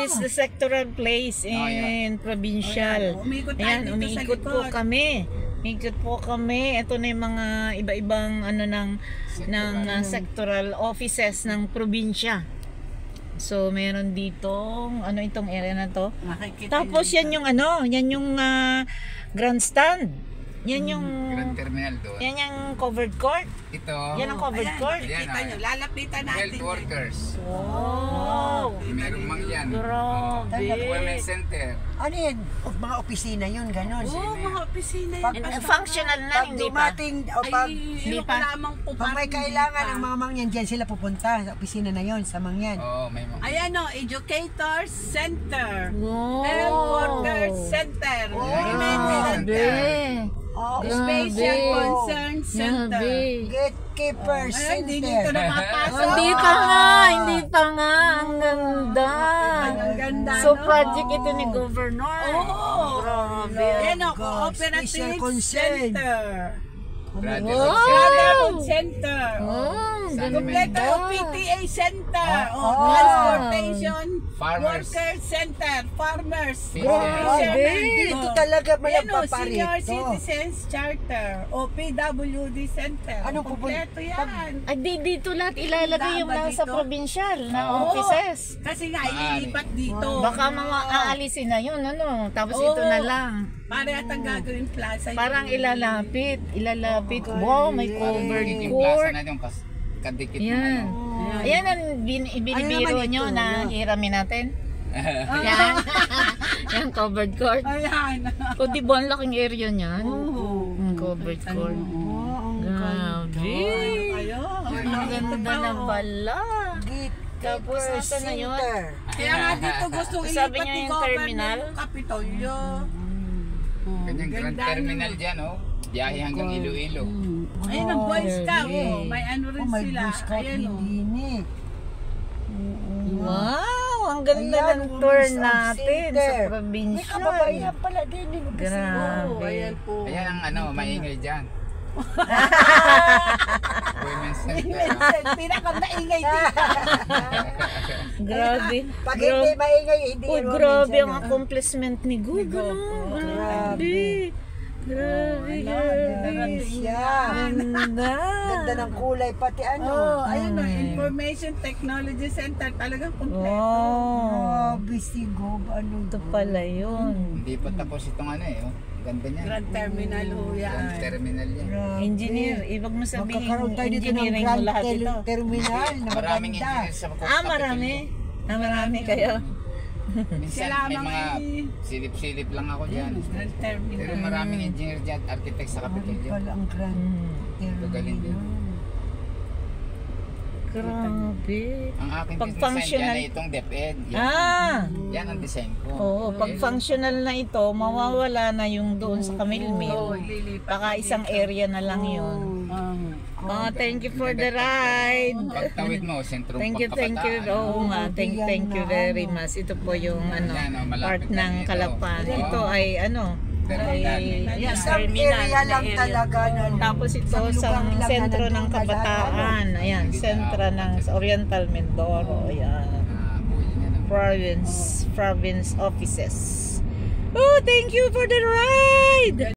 This is the sectoral place in provincial. Ayan, umiikot po kami. Umiikot po kami. Ito na yung mga iba-ibang ano ng sectoral offices ng probinsya. So meron dito ano itong area na to. Tapos yan yung ano, yan yung grandstand. Yan yung Grand Terminal doon. Yan yung covered court. Ito. Yan ang covered court. Kita nyo, lalapitan natin. Health workers. Wow. Meron mang yan. Grabe. Women's Center. Ano yan? Mga opisina yun, gano'n. Oo, mga opisina Pag- yun. Functional na, Pag hindi pa. dumating, o pag, Hindi Hindi pa. pa lamang po. pag may kailangan ng mga mangyan, dyan sila pupunta sa opisina na yon sa mangyan. Oo, may mga. Ayan o, Educator Center. Wow. Health Worker Center. Grabe. Oh, Special Grabe. Concern Center. Grabe. Gatekeeper Ay, hindi Center. dito nakapasok. Hindi pa nga, hindi pa nga. Ang ganda. Ang ganda, So no? project ito ni Governor. Oo. Grabe. Ayan o, Special Cooperative Concern. Center. Brotherhood Brotherhood Center. Center. Ganda. Kompleto PTA Center. Oh. Transportation Farmers. Worker Center. Farmers. Grabe. Dito talaga may Ayan o, Senior nagpaparito. Citizens Charter. O PWD Center. Anong Kompleto yan. Ay, dito lahat ilalagay yung Tama nasa dito. provincial na Oo. offices. Kasi nga, ililipat dito. Baka mga aalisin na yun, ano? Tapos Oo. ito na lang. Para atang gagawin plaza. Parang yun. ilalapit. Wow, may covered Yung court. plaza na yung kadikit ng Yan. ano. Ayan ang binibiro Ano naman nyo ito? na hiramin natin. Yan. Yan, covered court. Ayan. O, di ba ang laking area niyan? Oo. Covered court. Grabe. Kayo. Ang ganda na pala. Tapos, Gatekeeper nasa na yun? Center. Kaya nga dito gustong Sabi ilipat niya ni yung Governor terminal? yung Kapitolyo. Kanyang Grand Ganda, Terminal no? dyan, oh. Biyahe hanggang Iloilo. Ayun ang Boy Scout. Grabe. Oh. May ano rin Oh, may sila. Boy Scout Ayan o. din eh. Wow, ang ganda Ayan, ng tour Women's natin Center. sa May probinsya. kababaihan pala din. Grabe. Oh, ayan po. Ayan ang ano, maingay dyan. Women's Center. Pinaka-maingay dito. Grabe. Pag hindi maingay, hindi Uy, Women's grabe ang Center. accomplishment ni Gugo. Grabe. Grabe, grabe. siya. Ganda. Ganda ng kulay, pati ano. Oh, ayun o. Information Technology Center. Talagang kompleto. Oh, Grabe si Gob, ano ito pala yun. Hindi pa tapos itong ano eh, oh. Ganda niya. Grand Terminal ho Grand yan. Terminal yan. Grabe. Engineer, ibig mo sabihin Magkakaroon tayo dito ng engineering mo Grand lahat ito. Terminal na Maraming maganda. engineers sa Marami. Marami kayo. Minsan Sila may mga mga silip-silip lang ako dyan. Grand Terminal. Pero maraming engineer dyan, architect sa Ano Kapitolyo. pala ang Grand Magaling din. Terminal. Grabe. Ang aking Pag design functional- dyan ay itong DepEd. Yan, yan ang design ko. Oo, pag functional na ito, mawawala na yung doon sa Camilmil. Baka isang area na lang yun. Thank you for the ride. Pagtawid mo, sentrum Thank you. pagkabataan. Oo nga, thank you very much. Ito po yung ano, Yan, oh, part malapit ng lang ito. Kalapan. Oo. Ito ay ano, Terminal. yan, Isang terminal area na lang area. talaga na Tapos ito isang sa lugar lang na sentro ng nandun ka lahat, Kabataan. Ayan, sentro ng Oriental Mindoro. Ayan. Buhay niya ng Province offices. Oh, thank you for the ride!